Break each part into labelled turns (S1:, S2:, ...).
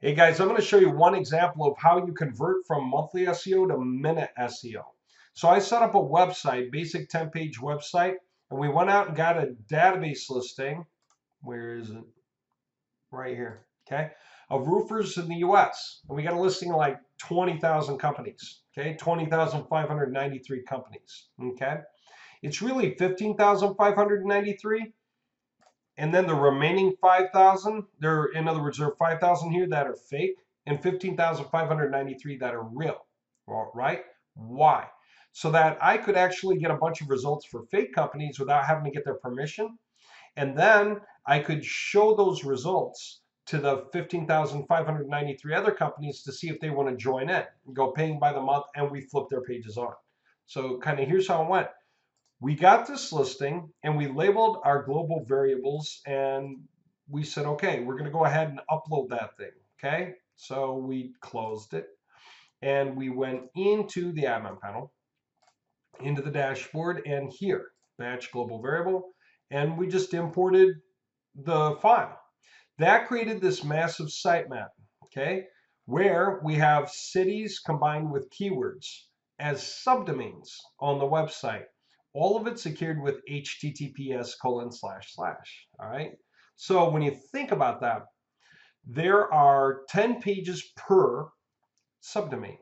S1: Hey guys, I'm going to show you one example of how you convert from monthly SEO to minute SEO. So I set up a website, basic 10-page website, and we went out and got a database listing. Where is it? Right here. Okay. Of roofers in the US. And we got a listing of like 20,000 companies. Okay. 20,593 companies. Okay. It's really 15,593. And then the remaining 5,000, in other words, there are 5,000 here that are fake and 15,593 that are real, right? Why? So that I could actually get a bunch of results for fake companies without having to get their permission. And then I could show those results to the 15,593 other companies to see if they want to join in, go paying by the month, and we flip their pages on. So kind of here's how it went. We got this listing and we labeled our global variables and we said, okay, we're going to go ahead and upload that thing. Okay. So we closed it and we went into the admin panel, into the dashboard, and here, batch global variable, and we just imported the file. That created this massive sitemap, okay, where we have cities combined with keywords as subdomains on the website. All of it secured with https://. All right. So when you think about that, there are 10 pages per subdomain.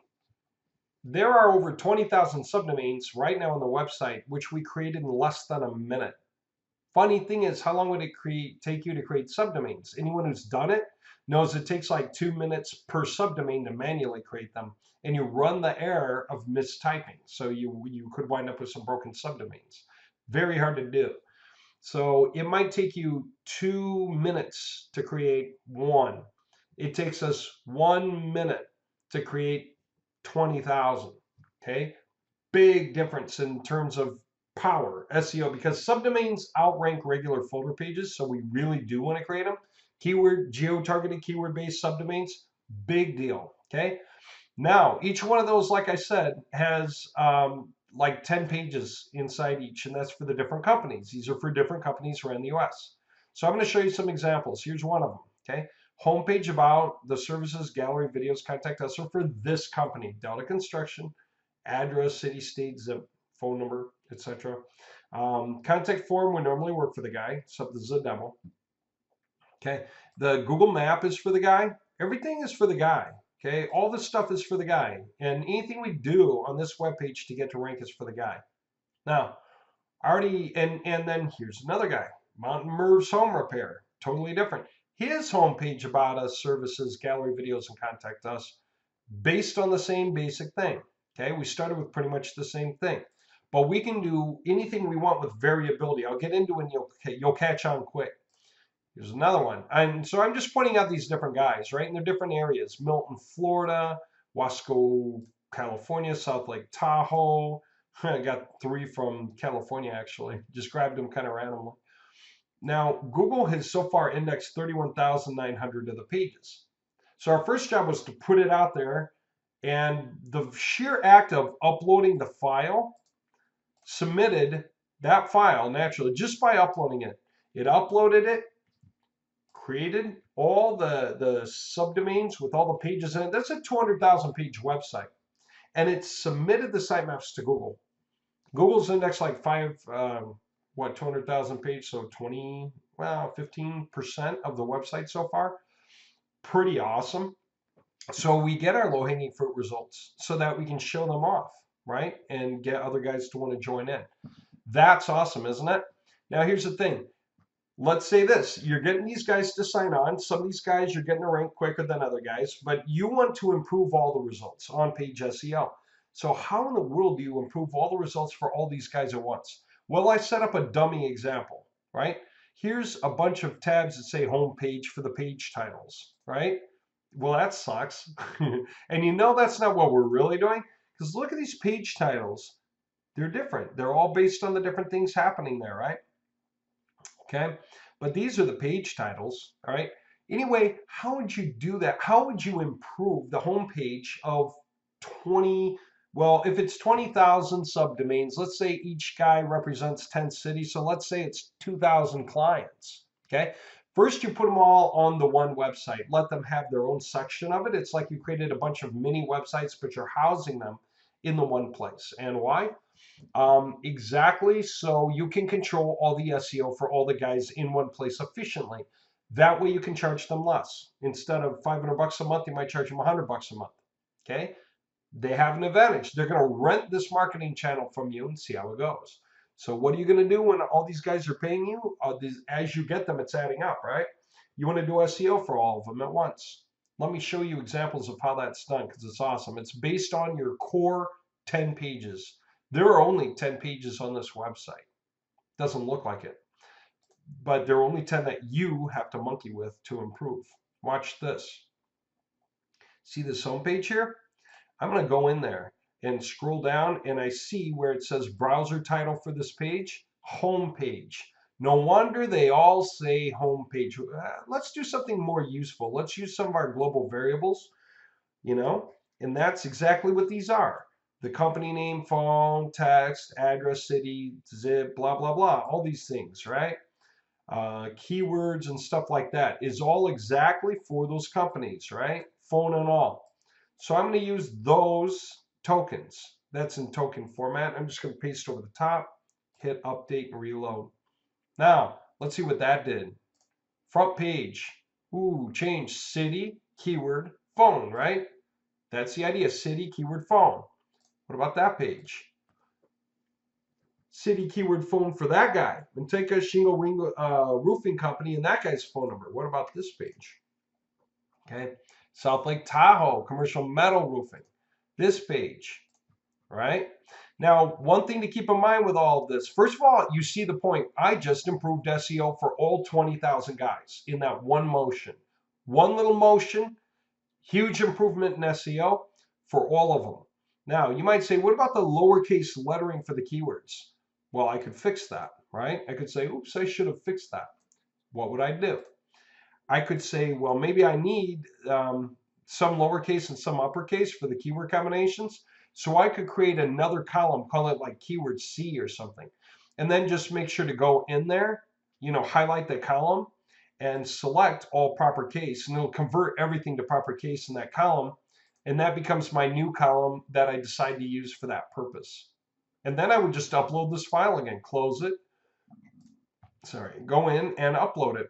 S1: There are over 20,000 subdomains right now on the website, which we created in less than a minute. Funny thing is, how long would it take you to create subdomains? Anyone who's done it knows it takes like 2 minutes per subdomain to manually create them, and you run the error of mistyping. So you could wind up with some broken subdomains. Very hard to do. So it might take you 2 minutes to create one. It takes us 1 minute to create 20,000. Okay, big difference in terms of power, SEO, because subdomains outrank regular folder pages, so we really do want to create them. Keyword, geo-targeted keyword-based subdomains, big deal, okay? Now, each one of those, like I said, has like 10 pages inside each, and that's for the different companies. These are for different companies around the US. So I'm going to show you some examples. Here's one of them, okay? Homepage about the services, gallery, videos, contact us are for this company, Delta Construction, address, city, state, zip, phone number, etc. Contact form would normally work for the guy, except this is a demo. Okay, the Google Map is for the guy. Everything is for the guy. Okay, all this stuff is for the guy, and anything we do on this web page to get to rank is for the guy. Now, already, and then here's another guy, Mountain Merv's Home Repair, totally different. His homepage about us, services, gallery, videos, and contact us, based on the same basic thing. Okay, we started with pretty much the same thing, but we can do anything we want with variability. I'll get into it and you'll catch on quick. Here's another one. And so I'm just pointing out these different guys, right? In their different areas. Milton, Florida, Wasco, California, South Lake Tahoe. I got 3 from California, actually. Just grabbed them kind of randomly. Now, Google has so far indexed 31,900 of the pages. So our first job was to put it out there, and the sheer act of uploading the file submitted that file naturally just by uploading it. It uploaded it, created all the subdomains with all the pages in it. That's a 200,000 page website. And it submitted the sitemaps to Google. Google's indexed like 200,000 page, so 15% of the website so far. Pretty awesome. So we get our low-hanging fruit results so that we can show them off, right? And get other guys to want to join in. That's awesome, isn't it? Now here's the thing. Let's say this, you're getting these guys to sign on. Some of these guys you're getting to rank quicker than other guys, but you want to improve all the results on page SEO. So how in the world do you improve all the results for all these guys at once? Well, I set up a dummy example, right? Here's a bunch of tabs that say home page for the page titles, right? Well, that sucks. And you know that's not what we're really doing, because look at these page titles. They're different. They're all based on the different things happening there, right? Okay, but these are the page titles, all right? Anyway, how would you do that? How would you improve the homepage of 20, well, if it's 20,000 subdomains, let's say each guy represents 10 cities, so let's say it's 2,000 clients, okay? First, you put them all on the one website. Let them have their own section of it. It's like you created a bunch of mini websites, but you're housing them in the one place. And why? Exactly so you can control all the SEO for all the guys in one place efficiently. That way you can charge them less. Instead of $500 a month, you might charge them $100 a month. Okay? They have an advantage. They're going to rent this marketing channel from you and see how it goes. So what are you going to do when all these guys are paying you? As you get them, it's adding up, right? You want to do SEO for all of them at once. Let me show you examples of how that's done because it's awesome. It's based on your core 10 pages. There are only 10 pages on this website. Doesn't look like it. But there are only 10 that you have to monkey with to improve. Watch this. See this homepage here? I'm going to go in there and scroll down, and I see where it says browser title for this page, home page. No wonder they all say home page. Let's do something more useful. Let's use some of our global variables, and that's exactly what these are. The company name, phone, text, address, city, zip, blah, blah, blah, all these things, right? Keywords and stuff like that is all exactly for those companies, right? Phone and all. So I'm going to use those tokens. That's in token format. I'm just going to paste over the top, hit update and reload. Now, let's see what that did. Front page. Ooh, change city, keyword, phone, right? That's the idea, city, keyword, phone. What about that page? City, keyword, phone for that guy. And take a shingle roofing company and that guy's phone number. What about this page? Okay. South Lake Tahoe, commercial metal roofing. This page, right? Now, one thing to keep in mind with all of this, first of all, you see the point. I just improved SEO for all 20,000 guys in that one motion. One little motion, huge improvement in SEO for all of them. Now, you might say, what about the lowercase lettering for the keywords? Well, I could fix that, right? I could say, oops, I should have fixed that. What would I do? I could say, well, maybe I need some lowercase and some uppercase for the keyword combinations. So I could create another column, call it like keyword C or something. And then just make sure to go in there, highlight the column and select all proper case. And it'll convert everything to proper case in that column. And that becomes my new column that I decide to use for that purpose. And then I would just upload this file again, close it. Go in and upload it.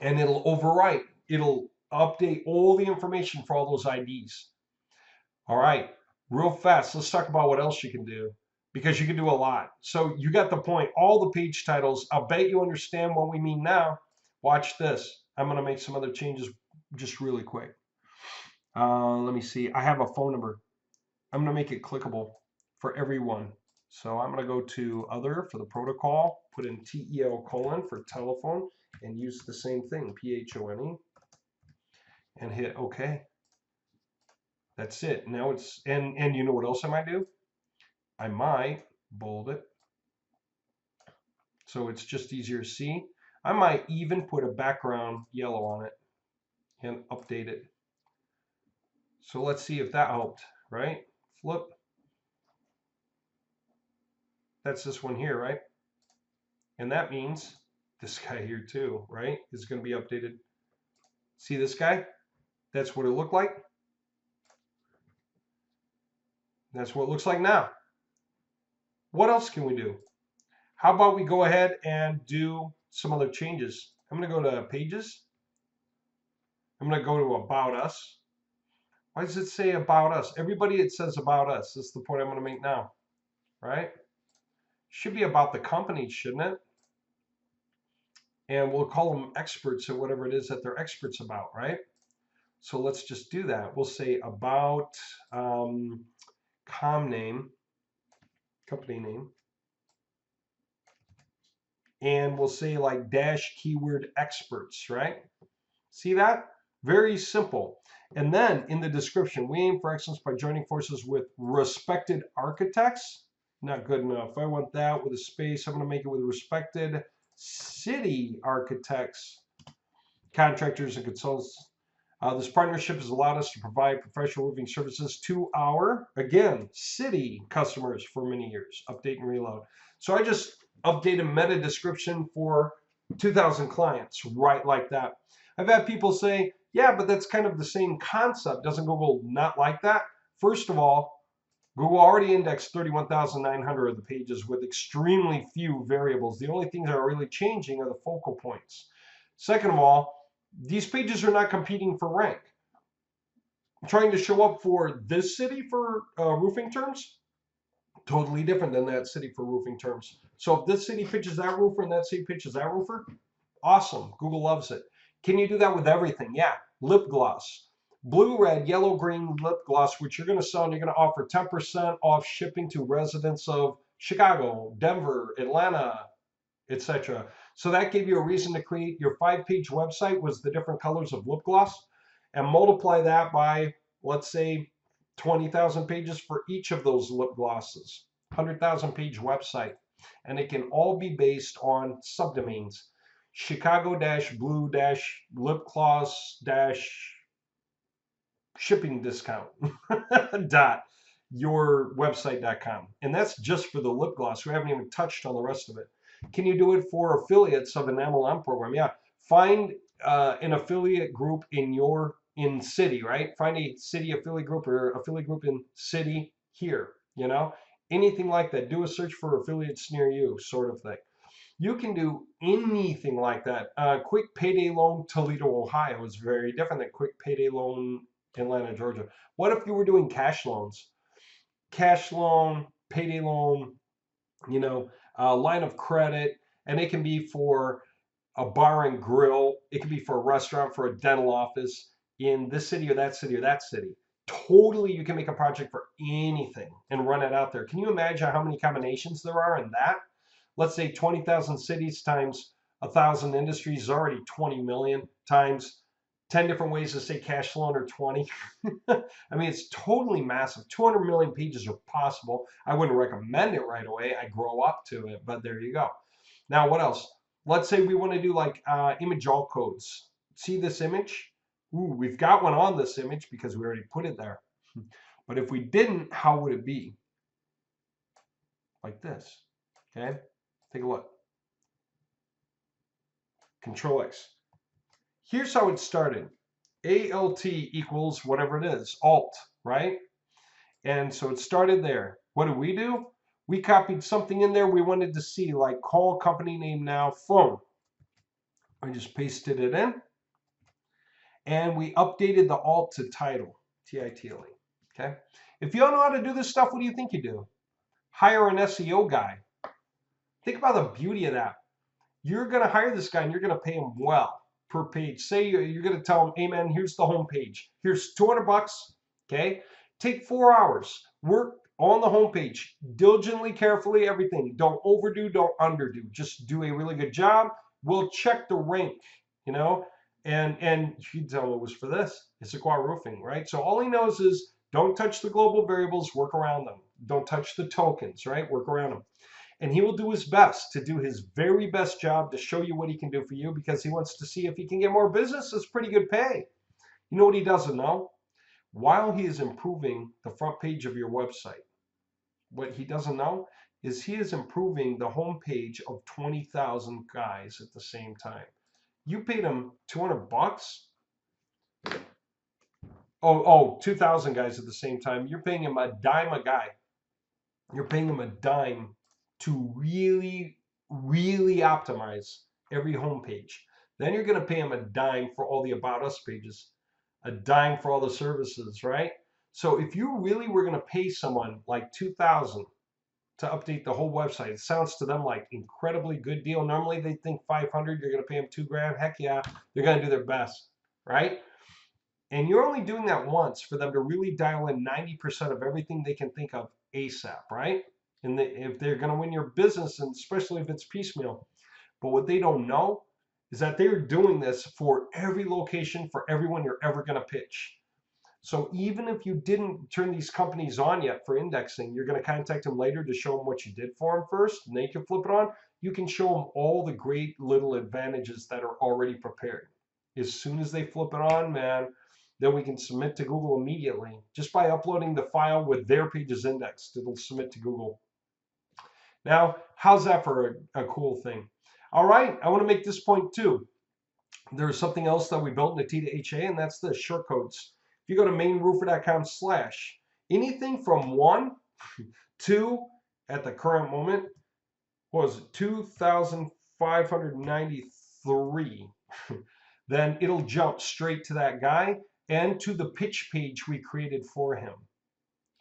S1: And it'll overwrite. It'll update all the information for all those IDs. All right, real fast, let's talk about what else you can do because you can do a lot. So you got the point, all the page titles. I'll bet you understand what we mean now. Watch this. I'm going to make some other changes just really quick. Let me see. I have a phone number. I'm going to make it clickable for everyone. So I'm going to go to other for the protocol, put in TEL : for telephone, and use the same thing, PHONE, and hit OK. That's it. Now it's, and you know what else I might do? I might bold it so it's just easier to see. I might even put a background yellow on it and update it. So let's see if that helped, right? Flip. That's this one here, right? And that means this guy here too, right? Is going to be updated. See this guy? That's what it looked like. That's what it looks like now. What else can we do? How about we go ahead and do some other changes? I'm going to go to Pages. I'm going to go to About Us. Why does it say About Us? Everybody, it says About Us. This is the point I'm going to make now, right? Should be about the company, shouldn't it? And we'll call them experts at whatever it is that they're experts about, right? So let's just do that. We'll say About name, company name. And we'll say like dash keyword experts, right? See that? Very simple. And then in the description, we aim for excellence by joining forces with respected architects. Not good enough. I want that with a space. I'm going to make it with respected city architects, contractors, and consultants. This partnership has allowed us to provide professional roofing services to our, again, city customers for many years. Update and reload. So I just update a meta description for 2,000 clients, right like that. I've had people say, yeah, but that's kind of the same concept. Doesn't Google not like that? First of all, Google already indexed 31,900 of the pages with extremely few variables. The only things that are really changing are the focal points. Second of all, these pages are not competing for rank. Trying to show up for this city for roofing terms, totally different than that city for roofing terms. So if this city pitches that roofer and that city pitches that roofer, awesome. Google loves it. Can you do that with everything? Yeah. Lip gloss. Blue, red, yellow, green lip gloss, which you're going to sell, and you're going to offer 10% off shipping to residents of Chicago, Denver, Atlanta, etc. So that gave you a reason to create your 5-page website was the different colors of lip gloss, and multiply that by, let's say, 20,000 pages for each of those lip glosses. 100,000 page website. And it can all be based on subdomains. Chicago-blue-lip gloss-shipping discount dot yourwebsite.com. And that's just for the lip gloss. We haven't even touched on the rest of it. Can you do it for affiliates of an MLM program? Yeah. Find an affiliate group in city, right? Find a city affiliate group or affiliate group in city here, anything like that. Do a search for affiliates near you, sort of thing. You can do anything like that. Quick payday loan Toledo, Ohio is very different than quick payday loan Atlanta, Georgia. What if you were doing cash loans? Cash loan, payday loan, line of credit, and it can be for a bar and grill. It could be for a restaurant, for a dental office in this city or that city or that city. Totally, you can make a project for anything and run it out there. Can you imagine how many combinations there are in that? Let's say 20,000 cities times 1,000 industries is already 20 million times 10 different ways to say cash loan or 20. I mean, it's totally massive. 200 million pages are possible. I wouldn't recommend it right away. I grow up to it, but there you go. Now, what else? Let's say we want to do like image all codes. See this image? Ooh, we've got one on this image because we already put it there. But if we didn't, how would it be? Like this. Okay? Take a look. Control X. Here's how it started. ALT equals whatever it is, alt, right? And so it started there. What did we do? We copied something in there we wanted to see, like call company name now, phone. I just pasted it in. And we updated the alt to title, T-I-T-L-E, okay? If you don't know how to do this stuff, what do you think you do? Hire an SEO guy. Think about the beauty of that. You're going to hire this guy and you're going to pay him well per page. Say you're going to tell him, hey man, here's the home page. Here's 200 bucks, okay? Take 4 hours. Work on the home page. Diligently, carefully, everything. Don't overdo, don't underdo. Just do a really good job. We'll check the rank, and you tell him it was for this. It's Issaquah Roofing, right? So all he knows is don't touch the global variables, work around them. Don't touch the tokens, right? Work around them. And he will do his best to do his very best job to show you what he can do for you because he wants to see if he can get more business. It's pretty good pay. You know what he doesn't know? While he is improving the front page of your website, what he doesn't know is he is improving the home page of 20,000 guys at the same time. You paid him 200 bucks. 2,000 guys at the same time. You're paying him a dime a guy. You're paying him a dime to really, really optimize every homepage. Then you're going to pay him a dime for all the About Us pages, a dime for all the services, right? So if you really were going to pay someone like 2,000 to update the whole website, it sounds to them like incredibly good deal. Normally they think 500, you're going to pay them $2,000. Heck yeah, they're going to do their best, right? And you're only doing that once for them to really dial in 90% of everything they can think of ASAP, right? And if they're going to win your business, and especially if it's piecemeal. But what they don't know is that they're doing this for every location, for everyone you're ever going to pitch. So even if you didn't turn these companies on yet for indexing, you're going to contact them later to show them what you did for them first, and they can flip it on. You can show them all the great little advantages that are already prepared. As soon as they flip it on, man, then we can submit to Google immediately just by uploading the file with their pages indexed. It'll submit to Google. Now, how's that for a cool thing? All right, I want to make this point too. There's something else that we built in the T2HA, and that's the short codes. If you go to mainroofer.com/, anything from 1 to, at the current moment, was 2,593, then it'll jump straight to that guy and to the pitch page we created for him.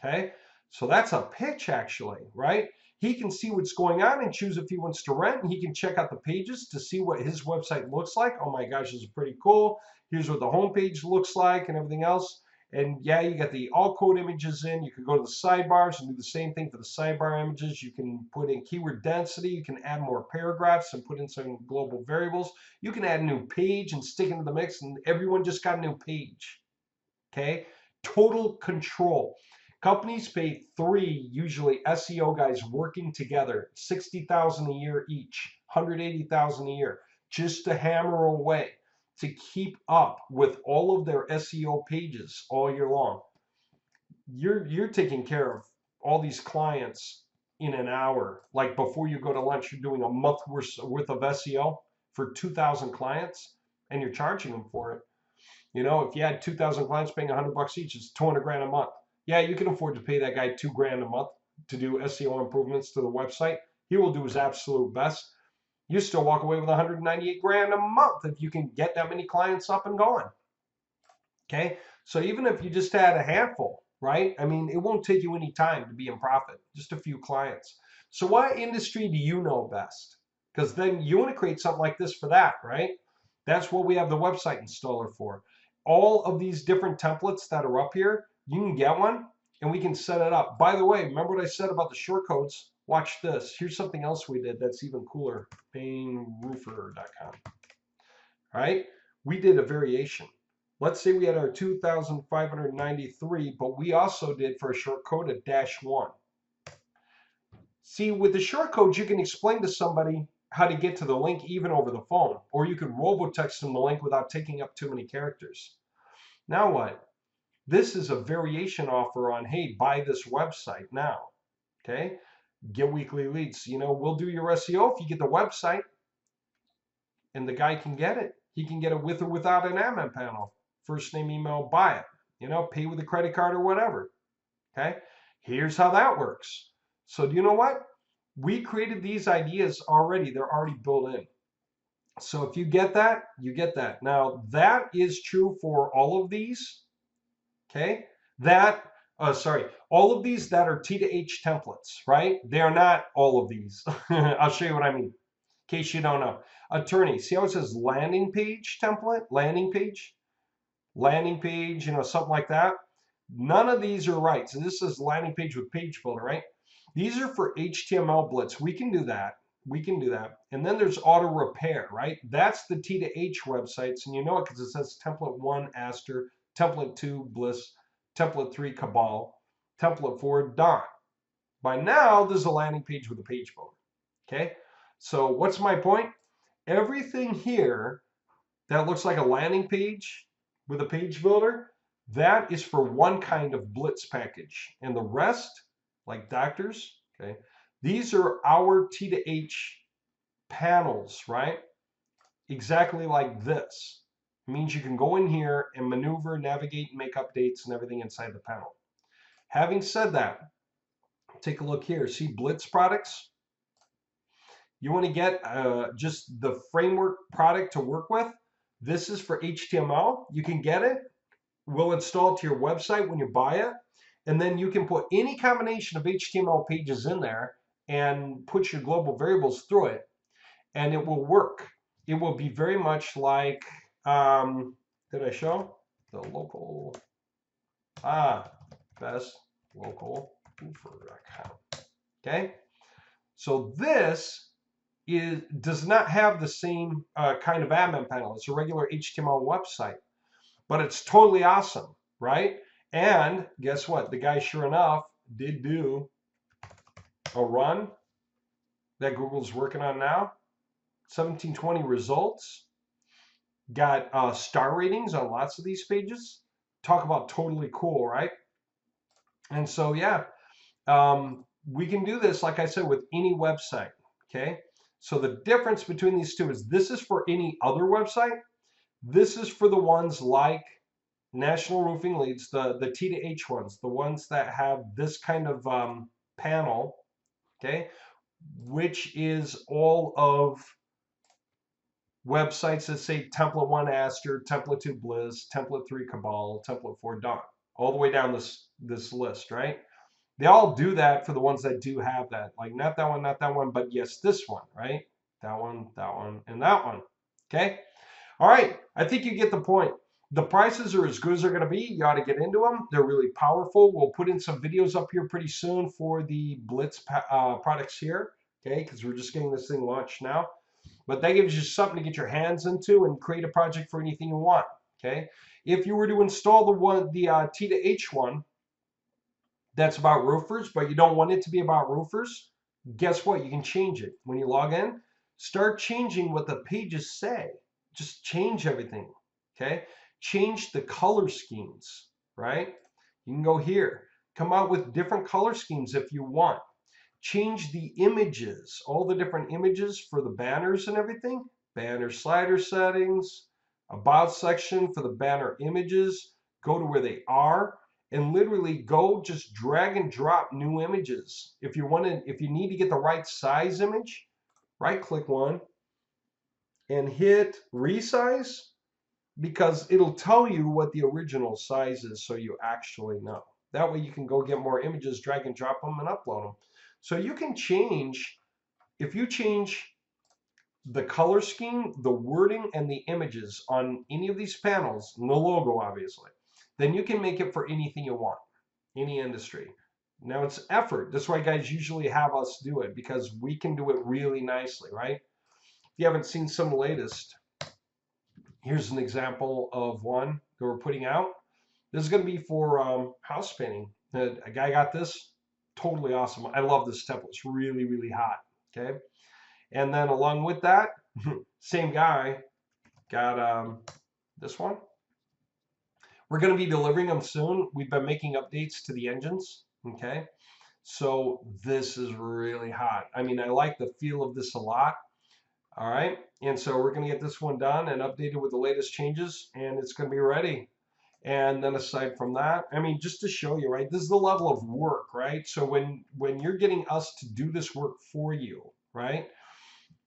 S1: Okay, so that's a pitch actually, right? He can see what's going on and choose if he wants to rent, and he can check out the pages to see what his website looks like. Oh my gosh, this is pretty cool. Here's what the homepage looks like and everything else. And yeah, you got the all code images in. You can go to the sidebars and do the same thing for the sidebar images. You can put in keyword density. You can add more paragraphs and put in some global variables. You can add a new page and stick into the mix, and everyone just got a new page. Okay, total control. Companies pay 3 usually SEO guys working together, $60,000 a year each, $180,000 a year, just to hammer away to keep up with all of their SEO pages all year long. You're taking care of all these clients in an hour. Like before you go to lunch, you're doing a month worth of SEO for 2,000 clients, and you're charging them for it. You know, if you had 2,000 clients paying $100 each, it's 200 grand a month. Yeah, you can afford to pay that guy $2 grand a month to do SEO improvements to the website. He will do his absolute best. You still walk away with 198 grand a month if you can get that many clients up and going. Okay, so even if you just had a handful, right? I mean, it won't take you any time to be in profit, just a few clients. So what industry do you know best? Because then you want to create something like this for that, right? That's what we have the website installer for. All of these different templates that are up here, you can get one and we can set it up. By the way, remember what I said about the short codes? Watch this. Here's something else we did that's even cooler. mainroofer.com. All right, we did a variation. Let's say we had our 2,593, but we also did for a short code a -1. See, with the short codes, you can explain to somebody how to get to the link even over the phone, or you can robotext them the link without taking up too many characters. Now what? This is a variation offer on, hey, buy this website now. Okay, get weekly leads. You know, we'll do your SEO if you get the website, and the guy can get it. He can get it with or without an admin panel. First name, email, buy it. You know, pay with a credit card or whatever. Okay, here's how that works. So do you know what? We created these ideas already. They're already built in. So if you get that, you get that. Now that is true for all of these. Okay, all of these that are T2H templates, right? They are not all of these. I'll show you what I mean, in case you don't know. Attorney, see how it says landing page template, landing page, you know, something like that. None of these are right. So this is landing page with page builder, right? These are for HTML blitz. We can do that. We can do that. And then there's auto repair, right? That's the T2H websites, and you know it because it says template 1 Aster, template 2 Bliss, template 3 Cabal, template 4 Don. By now, there's a landing page with a page builder. Okay, so what's my point? Everything here that looks like a landing page with a page builder, that is for one kind of blitz package. And the rest, like doctors, okay, these are our T2H panels, right? Exactly like this. It means you can go in here and maneuver, navigate, and make updates and everything inside the panel. Having said that, take a look here. See blitz products? You want to get just the framework product to work with? This is for HTML. You can get it. We'll install it to your website when you buy it. And then you can put any combination of HTML pages in there and put your global variables through it, and it will work. It will be very much like, did I show? The local, best local roofer.com. Okay? So this does not have the same kind of admin panel. It's a regular HTML website, but it's totally awesome, right? And guess what? The guy, sure enough, did do a run that Google's working on now. 1720 results. Got star ratings on lots of these pages. Talk about totally cool, right? And so, yeah, we can do this, like I said, with any website, okay? So the difference between these two is this is for any other website. This is for the ones like National Roofing Leads, the T to H ones, the ones that have this kind of panel, okay, which is all of websites that say Template 1 Aster, Template 2 Bliss, Template 3 Cabal, Template 4 Dawn, all the way down this list, right? They all do that for the ones that do have that. Like not that one, but yes, this one, right? That one, and that one. Okay? All right. I think you get the point. The prices are as good as they're going to be. You ought to get into them. They're really powerful. We'll put in some videos up here pretty soon for the Blitz products here, okay? Because we're just getting this thing launched now. But that gives you something to get your hands into and create a project for anything you want, okay? If you were to install the T to H one, that's about roofers, but you don't want it to be about roofers, guess what? You can change it. When you log in, start changing what the pages say. Just change everything, okay? Change the color schemes, right? You can go here. Come out with different color schemes if you want. Change the images, all the different images for the banners and everything. Banner slider settings, about section for the banner images. Go to where they are and literally go just drag and drop new images. If you need to get the right size image, right click one and hit resize, because it'll tell you what the original size is so you actually know. That way you can go get more images, drag and drop them and upload them. So you can change, if you change the color scheme, the wording, and the images on any of these panels, and the logo obviously, then you can make it for anything you want, any industry. Now it's effort. That's why guys usually have us do it, because we can do it really nicely, right? If you haven't seen some of the latest, here's an example of one that we're putting out. This is going to be for house painting. A guy got this, totally awesome. I love this template. It's really, really hot, okay? And then along with that, same guy got this one. We're going to be delivering them soon. We've been making updates to the engines, okay? So this is really hot. I mean, I like the feel of this a lot. All right, and so we're going to get this one done and updated with the latest changes, and it's going to be ready. And then aside from that, I mean, just to show you, right, this is the level of work, right? So when you're getting us to do this work for you, right,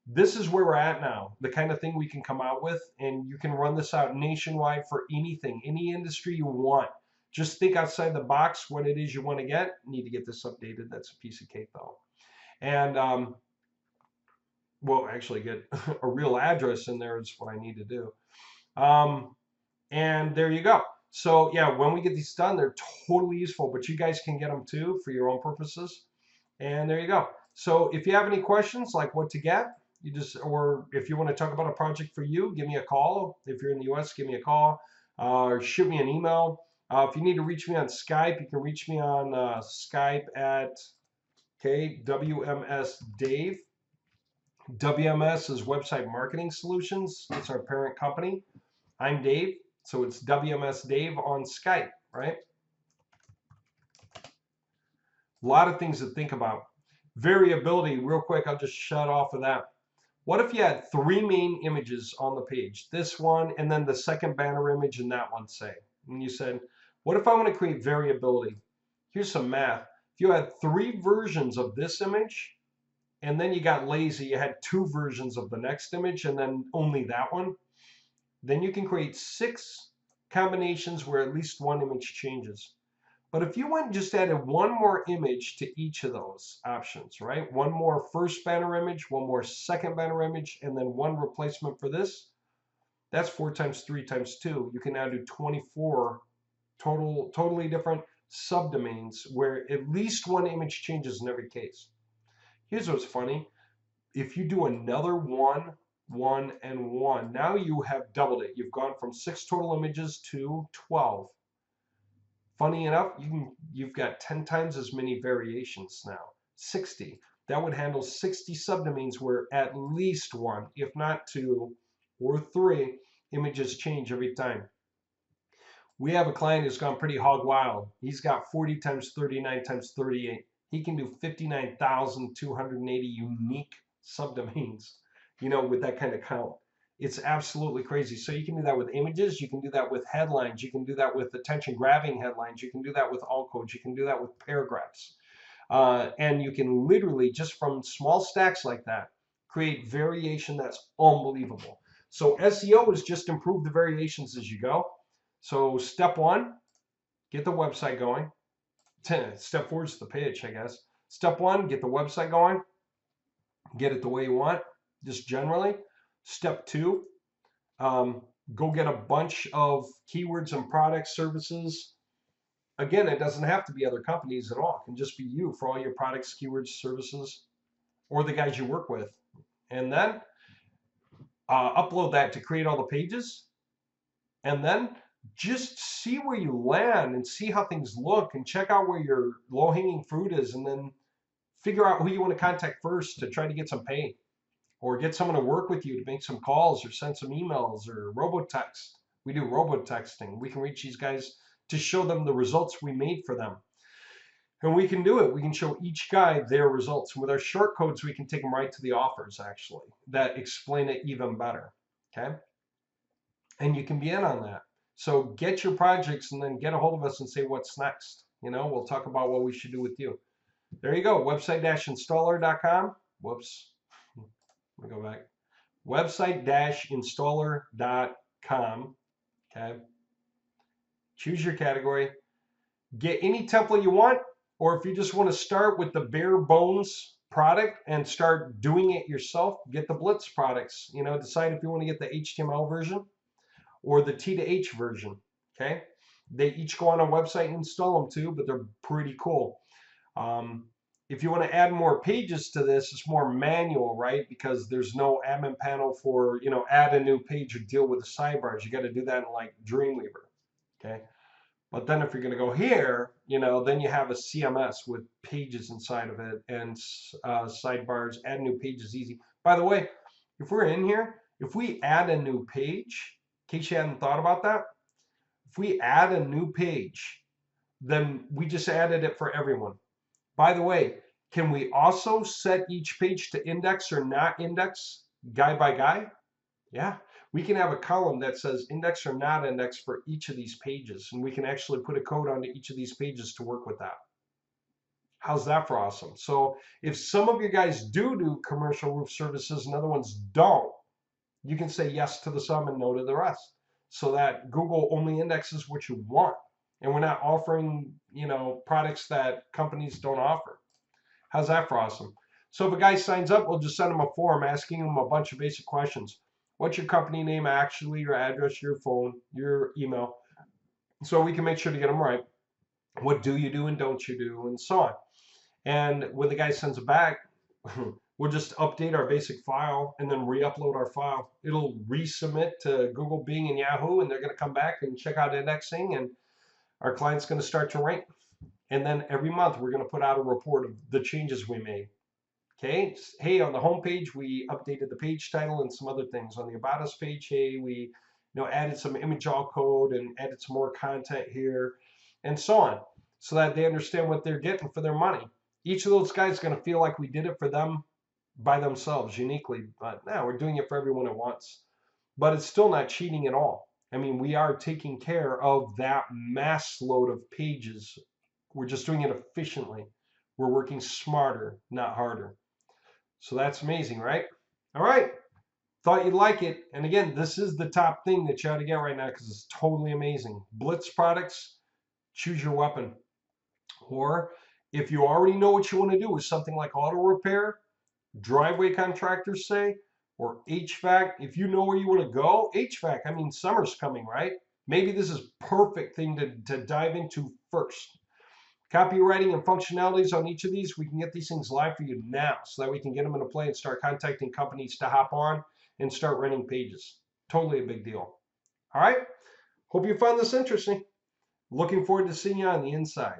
S1: this is where we're at now, the kind of thing we can come out with, and you can run this out nationwide for anything, any industry you want. Just think outside the box what it is you want to get. Need to get this updated. That's a piece of cake, though. And well, actually get a real address in there is what I need to do. And there you go. So yeah, when we get these done, they're totally useful, but you guys can get them too for your own purposes. And there you go. So if you have any questions like what to get, you just, or if you want to talk about a project for you, give me a call. If you're in the US, give me a call or shoot me an email. If you need to reach me on Skype, you can reach me on Skype at WMS Dave. WMS is Website Marketing Solutions. It's our parent company. I'm Dave, so it's WMS Dave on Skype, right? A lot of things to think about. Variability, real quick, I'll just shut off of that. What if you had 3 main images on the page? This one, and then the second banner image, and that one, say. And you said, what if I want to create variability? Here's some math. If you had 3 versions of this image, and then you got lazy, you had 2 versions of the next image and then only that one, then you can create 6 combinations where at least 1 image changes. But if you went and just added 1 more image to each of those options, right? 1 more first banner image, 1 more second banner image, and then 1 replacement for this, that's 4 times 3 times 2. You can now do 24 totally different subdomains where at least 1 image changes in every case. Here's what's funny. If you do another 1, 1, and 1, now you have doubled it. You've gone from 6 total images to 12. Funny enough, you've got 10 times as many variations now, 60. That would handle 60 subdomains where at least 1, if not 2 or 3 images change every time. We have a client who's gone pretty hog wild. He's got 40 times 39 times 38. He can do 59,280 unique subdomains, you know, with that kind of count. It's absolutely crazy. So you can do that with images, you can do that with headlines, you can do that with attention grabbing headlines, you can do that with alt codes, you can do that with paragraphs. And you can literally, just from small stacks like that, create variation that's unbelievable. So SEO is just improve the variations as you go. So step one, get the website going. Step 4 is the pitch, I guess. Step 1, get the website going. Get it the way you want, just generally. Step 2, go get a bunch of keywords and products, services. Again, it doesn't have to be other companies at all. It can just be you for all your products, keywords, services, or the guys you work with. And then upload that to create all the pages. And then just see where you land and see how things look and check out where your low-hanging fruit is, and then figure out who you want to contact first to try to get some pay, or get someone to work with you to make some calls or send some emails or robotext. We do robotexting. We can reach these guys to show them the results we made for them. And we can do it. We can show each guy their results. And with our short codes, we can take them right to the offers, actually, that explain it even better. Okay? And you can be in on that. So get your projects and then get a hold of us and say what's next. You know, we'll talk about what we should do with you. There you go. Website-installer.com. Whoops. Let me go back. Website-installer.com. Okay. Choose your category. Get any template you want, or if you just want to start with the bare bones product and start doing it yourself, get the Blitz products. You know, decide if you want to get the HTML version or the T2H version. Okay. They each go on a website and install them too, but they're pretty cool. If you want to add more pages to this, it's more manual, right? Because there's no admin panel for, you know, add a new page or deal with the sidebars. You got to do that in like Dreamweaver, okay? But then if you're going to go here, you know, then you have a CMS with pages inside of it and sidebars. Add new page is easy. By the way, if we're in here, if we add a new page, in case you hadn't thought about that, if we add a new page, then we just added it for everyone. By the way, can we also set each page to index or not index, guy by guy? Yeah, we can have a column that says index or not index for each of these pages, and we can actually put a code onto each of these pages to work with that. How's that for awesome? So if some of you guys do commercial roof services and other ones don't, you can say yes to the some and no to the rest, so that Google only indexes what you want. And we're not offering, you know, products that companies don't offer. How's that for awesome? So if a guy signs up, we'll just send him a form asking him a bunch of basic questions. What's your company name, actually, your address, your phone, your email, so we can make sure to get them right. What do you do and don't you do, and so on. And when the guy sends it back, we'll just update our basic file and then re-upload our file. It'll resubmit to Google, Bing, and Yahoo, and they're going to come back and check out indexing, and our client's going to start to rank. And then every month we're going to put out a report of the changes we made. Okay, hey, on the home page we updated the page title and some other things. On the About Us page, hey, we added some image alt code and added some more content here, and so on, so that they understand what they're getting for their money. Each of those guys is going to feel like we did it for them by themselves uniquely, but now we're doing it for everyone at once. But it's still not cheating at all. I mean, we are taking care of that mass load of pages. We're just doing it efficiently. We're working smarter, not harder. So that's amazing, right? All right. Thought you'd like it. And again, this is the top thing that you ought to get right now because it's totally amazing. Blitz products, choose your weapon. Or if you already know what you want to do with something like auto repair, driveway contractors say, or HVAC, if you know where you want to go, HVAC, I mean, summer's coming, right? Maybe this is perfect thing to dive into first. Copywriting and functionalities on each of these, we can get these things live for you now so that we can get them into play and start contacting companies to hop on and start running pages. Totally a big deal. All right. Hope you found this interesting. Looking forward to seeing you on the inside.